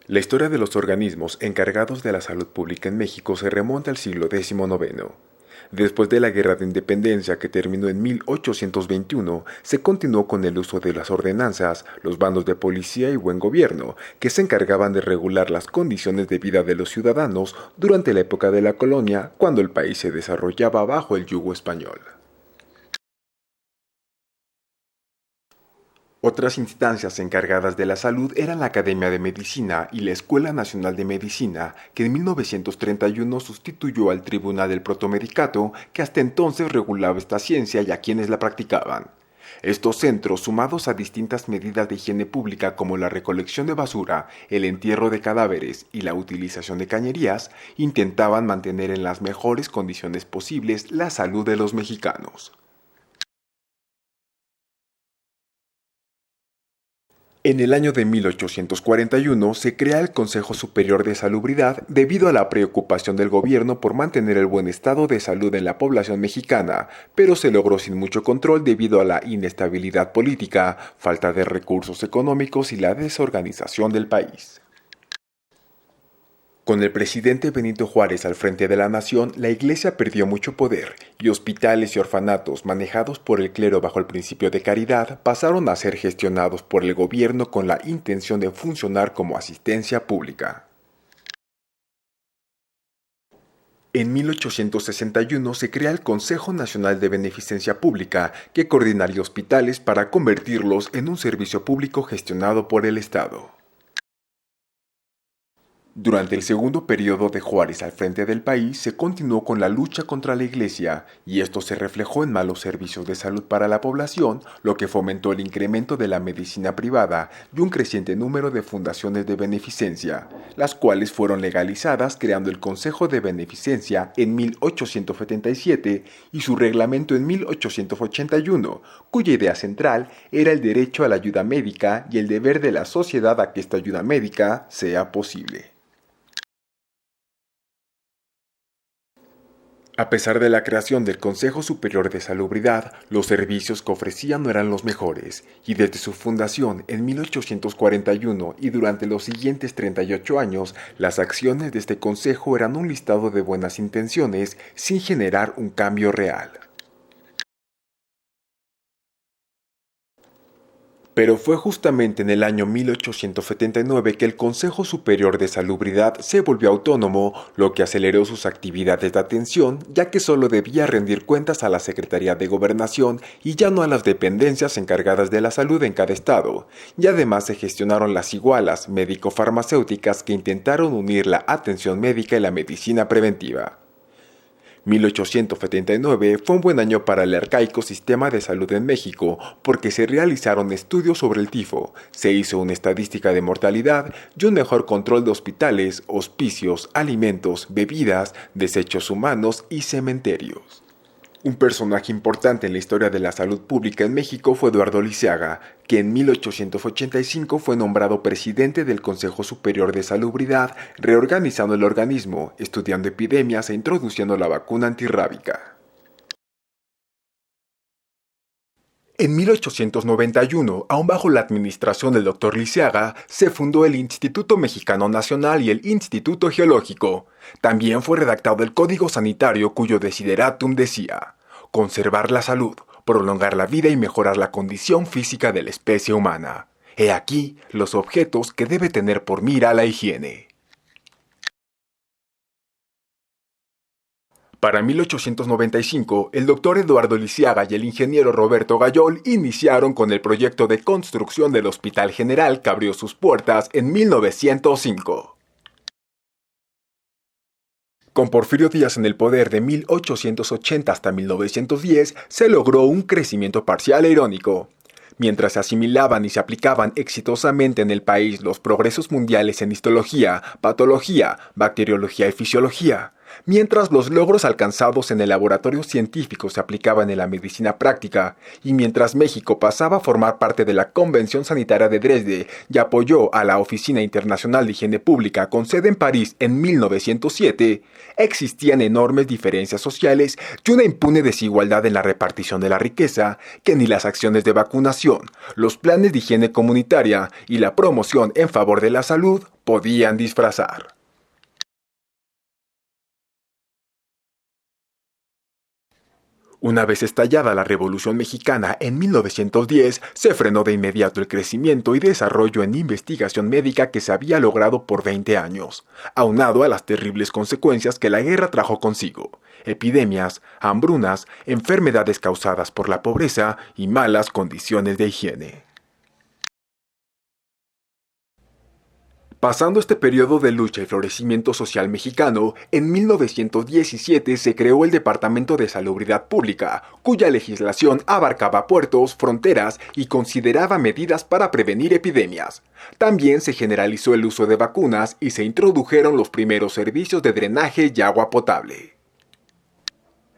La historia de los organismos encargados de la salud pública en México se remonta al siglo XIX. Después de la Guerra de Independencia, que terminó en 1821, se continuó con el uso de las ordenanzas, los bandos de policía y buen gobierno, que se encargaban de regular las condiciones de vida de los ciudadanos durante la época de la colonia, cuando el país se desarrollaba bajo el yugo español. Otras instancias encargadas de la salud eran la Academia de Medicina y la Escuela Nacional de Medicina, que en 1931 sustituyó al Tribunal del Protomedicato, que hasta entonces regulaba esta ciencia y a quienes la practicaban. Estos centros, sumados a distintas medidas de higiene pública como la recolección de basura, el entierro de cadáveres y la utilización de cañerías, intentaban mantener en las mejores condiciones posibles la salud de los mexicanos. En el año de 1841 se crea el Consejo Superior de Salubridad debido a la preocupación del gobierno por mantener el buen estado de salud en la población mexicana, pero se logró sin mucho control debido a la inestabilidad política, falta de recursos económicos y la desorganización del país. Con el presidente Benito Juárez al frente de la nación, la Iglesia perdió mucho poder y hospitales y orfanatos manejados por el clero bajo el principio de caridad pasaron a ser gestionados por el gobierno con la intención de funcionar como asistencia pública. En 1861 se crea el Consejo Nacional de Beneficencia Pública, que coordinaría hospitales para convertirlos en un servicio público gestionado por el Estado. Durante el segundo periodo de Juárez al frente del país se continuó con la lucha contra la Iglesia y esto se reflejó en malos servicios de salud para la población, lo que fomentó el incremento de la medicina privada y un creciente número de fundaciones de beneficencia, las cuales fueron legalizadas creando el Consejo de Beneficencia en 1877 y su reglamento en 1881, cuya idea central era el derecho a la ayuda médica y el deber de la sociedad a que esta ayuda médica sea posible. A pesar de la creación del Consejo Superior de Salubridad, los servicios que ofrecían no eran los mejores, y desde su fundación en 1841 y durante los siguientes 38 años, las acciones de este consejo eran un listado de buenas intenciones sin generar un cambio real. Pero fue justamente en el año 1879 que el Consejo Superior de Salubridad se volvió autónomo, lo que aceleró sus actividades de atención, ya que solo debía rendir cuentas a la Secretaría de Gobernación y ya no a las dependencias encargadas de la salud en cada estado, y además se gestionaron las igualas médico-farmacéuticas que intentaron unir la atención médica y la medicina preventiva. 1879 fue un buen año para el arcaico sistema de salud en México porque se realizaron estudios sobre el tifo, se hizo una estadística de mortalidad y un mejor control de hospitales, hospicios, alimentos, bebidas, desechos humanos y cementerios. Un personaje importante en la historia de la salud pública en México fue Eduardo Lisiaga, que en 1885 fue nombrado presidente del Consejo Superior de Salubridad, reorganizando el organismo, estudiando epidemias e introduciendo la vacuna antirrábica. En 1891, aún bajo la administración del Dr. Lisiaga, se fundó el Instituto Mexicano Nacional y el Instituto Geológico. También fue redactado el Código Sanitario, cuyo desideratum decía: conservar la salud, prolongar la vida y mejorar la condición física de la especie humana. He aquí los objetos que debe tener por mira la higiene. Para 1895, el doctor Eduardo Lisiaga y el ingeniero Roberto Gayol iniciaron con el proyecto de construcción del Hospital General que abrió sus puertas en 1905. Con Porfirio Díaz en el poder de 1880 hasta 1910, se logró un crecimiento parcial e irónico. Mientras se asimilaban y se aplicaban exitosamente en el país los progresos mundiales en histología, patología, bacteriología y fisiología, mientras los logros alcanzados en el laboratorio científico se aplicaban en la medicina práctica, y mientras México pasaba a formar parte de la Convención Sanitaria de Dresde y apoyó a la Oficina Internacional de Higiene Pública con sede en París en 1907, existían enormes diferencias sociales y una impune desigualdad en la repartición de la riqueza que ni las acciones de vacunación, los planes de higiene comunitaria y la promoción en favor de la salud podían disfrazar. Una vez estallada la Revolución Mexicana en 1910, se frenó de inmediato el crecimiento y desarrollo en investigación médica que se había logrado por 20 años, aunado a las terribles consecuencias que la guerra trajo consigo: epidemias, hambrunas, enfermedades causadas por la pobreza y malas condiciones de higiene. Pasando este periodo de lucha y florecimiento social mexicano, en 1917 se creó el Departamento de Salubridad Pública, cuya legislación abarcaba puertos, fronteras y consideraba medidas para prevenir epidemias. También se generalizó el uso de vacunas y se introdujeron los primeros servicios de drenaje y agua potable.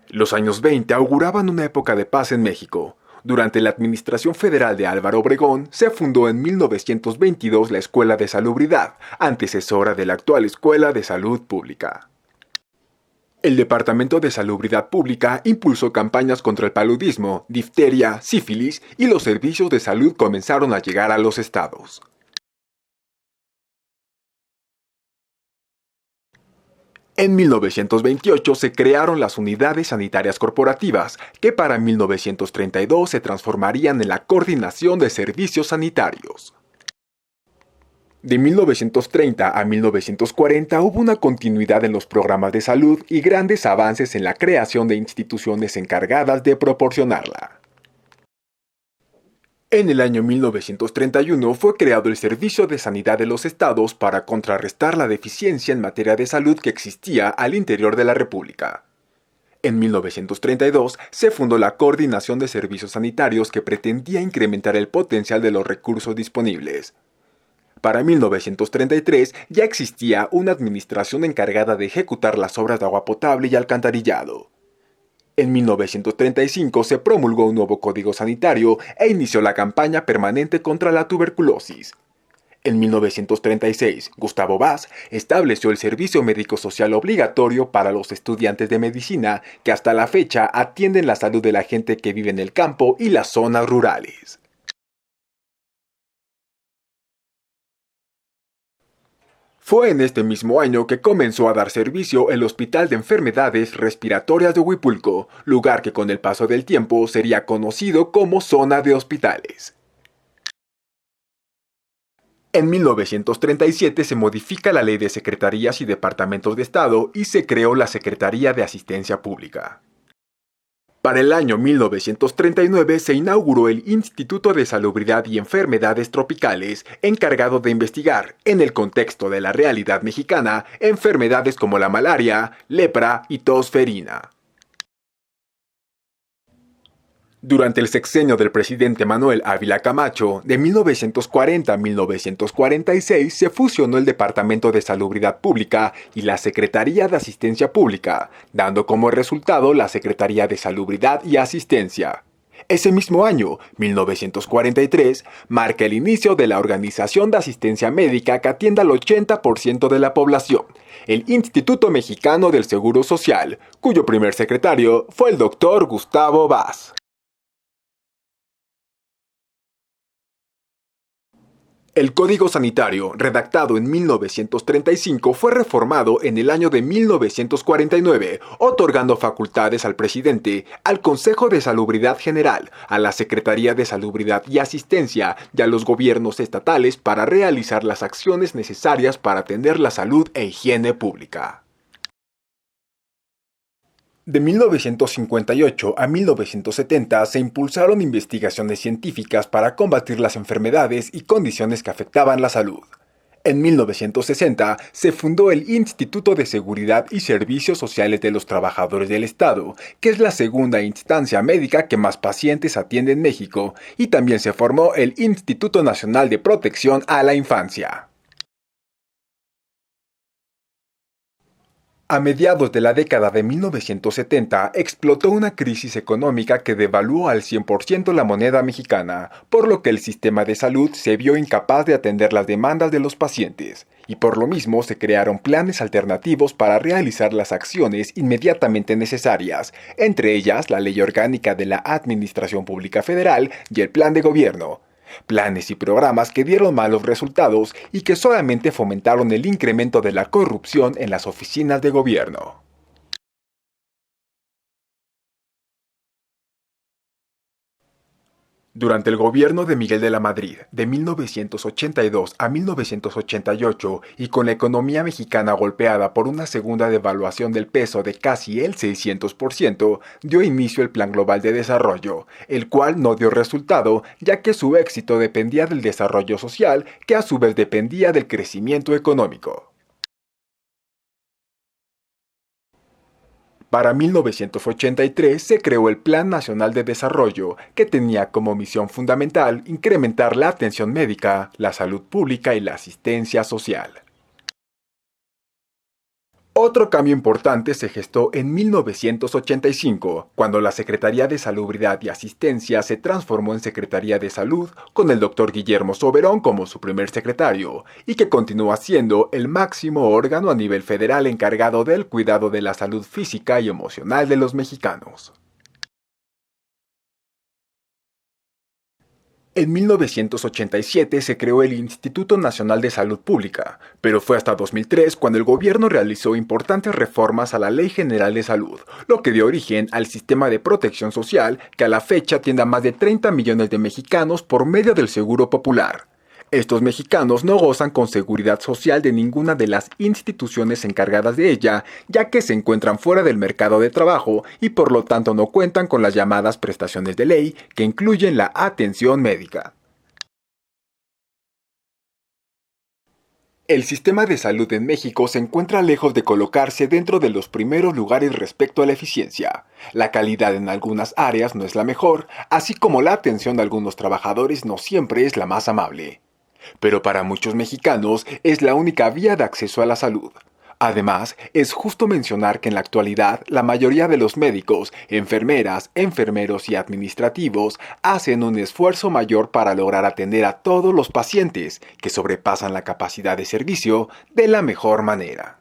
Los años 20 auguraban una época de paz en México. Durante la administración federal de Álvaro Obregón, se fundó en 1922 la Escuela de Salubridad, antecesora de la actual Escuela de Salud Pública. El Departamento de Salubridad Pública impulsó campañas contra el paludismo, difteria, sífilis, y los servicios de salud comenzaron a llegar a los estados. En 1928 se crearon las Unidades Sanitarias Corporativas, que para 1932 se transformarían en la Coordinación de Servicios Sanitarios. De 1930 a 1940 hubo una continuidad en los programas de salud y grandes avances en la creación de instituciones encargadas de proporcionarla. En el año 1931 fue creado el Servicio de Sanidad de los Estados para contrarrestar la deficiencia en materia de salud que existía al interior de la República. En 1932 se fundó la Coordinación de Servicios Sanitarios, que pretendía incrementar el potencial de los recursos disponibles. Para 1933 ya existía una administración encargada de ejecutar las obras de agua potable y alcantarillado. En 1935 se promulgó un nuevo Código Sanitario e inició la campaña permanente contra la tuberculosis. En 1936, Gustavo Vaz estableció el servicio médico social obligatorio para los estudiantes de medicina, que hasta la fecha atienden la salud de la gente que vive en el campo y las zonas rurales. Fue en este mismo año que comenzó a dar servicio el Hospital de Enfermedades Respiratorias de Huipulco, lugar que con el paso del tiempo sería conocido como Zona de Hospitales. En 1937 se modifica la Ley de Secretarías y Departamentos de Estado y se creó la Secretaría de Asistencia Pública. Para el año 1939 se inauguró el Instituto de Salubridad y Enfermedades Tropicales, encargado de investigar, en el contexto de la realidad mexicana, enfermedades como la malaria, lepra y tos ferina. Durante el sexenio del presidente Manuel Ávila Camacho, de 1940 a 1946, se fusionó el Departamento de Salubridad Pública y la Secretaría de Asistencia Pública, dando como resultado la Secretaría de Salubridad y Asistencia. Ese mismo año, 1943, marca el inicio de la Organización de Asistencia Médica que atiende al 80% de la población, el Instituto Mexicano del Seguro Social, cuyo primer secretario fue el doctor Gustavo Vaz. El Código Sanitario, redactado en 1935, fue reformado en el año de 1949, otorgando facultades al presidente, al Consejo de Salubridad General, a la Secretaría de Salubridad y Asistencia y a los gobiernos estatales para realizar las acciones necesarias para atender la salud e higiene pública. De 1958 a 1970 se impulsaron investigaciones científicas para combatir las enfermedades y condiciones que afectaban la salud. En 1960 se fundó el Instituto de Seguridad y Servicios Sociales de los Trabajadores del Estado, que es la segunda instancia médica que más pacientes atiende en México, y también se formó el Instituto Nacional de Protección a la Infancia. A mediados de la década de 1970 explotó una crisis económica que devaluó al 100% la moneda mexicana, por lo que el sistema de salud se vio incapaz de atender las demandas de los pacientes, y por lo mismo se crearon planes alternativos para realizar las acciones inmediatamente necesarias, entre ellas la Ley Orgánica de la Administración Pública Federal y el Plan de Gobierno. Planes y programas que dieron malos resultados y que solamente fomentaron el incremento de la corrupción en las oficinas de gobierno. Durante el gobierno de Miguel de la Madrid, de 1982 a 1988, y con la economía mexicana golpeada por una segunda devaluación del peso de casi el 600%, dio inicio el Plan Global de Desarrollo, el cual no dio resultado, ya que su éxito dependía del desarrollo social, que a su vez dependía del crecimiento económico. Para 1983 se creó el Plan Nacional de Desarrollo, que tenía como misión fundamental incrementar la atención médica, la salud pública y la asistencia social. Otro cambio importante se gestó en 1985, cuando la Secretaría de Salubridad y Asistencia se transformó en Secretaría de Salud, con el Dr. Guillermo Soberón como su primer secretario, y que continúa siendo el máximo órgano a nivel federal encargado del cuidado de la salud física y emocional de los mexicanos. En 1987 se creó el Instituto Nacional de Salud Pública, pero fue hasta 2003 cuando el gobierno realizó importantes reformas a la Ley General de Salud, lo que dio origen al sistema de protección social que a la fecha atiende a más de 30 millones de mexicanos por medio del Seguro Popular. Estos mexicanos no gozan con seguridad social de ninguna de las instituciones encargadas de ella, ya que se encuentran fuera del mercado de trabajo y por lo tanto no cuentan con las llamadas prestaciones de ley, que incluyen la atención médica. El sistema de salud en México se encuentra lejos de colocarse dentro de los primeros lugares respecto a la eficiencia. La calidad en algunas áreas no es la mejor, así como la atención de algunos trabajadores no siempre es la más amable. Pero para muchos mexicanos es la única vía de acceso a la salud. Además, es justo mencionar que en la actualidad la mayoría de los médicos, enfermeras, enfermeros y administrativos hacen un esfuerzo mayor para lograr atender a todos los pacientes que sobrepasan la capacidad de servicio de la mejor manera.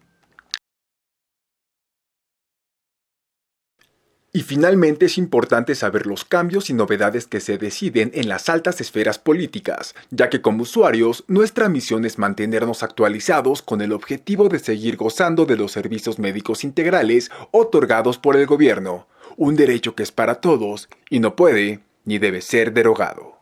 Y finalmente es importante saber los cambios y novedades que se deciden en las altas esferas políticas, ya que como usuarios, nuestra misión es mantenernos actualizados con el objetivo de seguir gozando de los servicios médicos integrales otorgados por el gobierno, un derecho que es para todos y no puede ni debe ser derogado.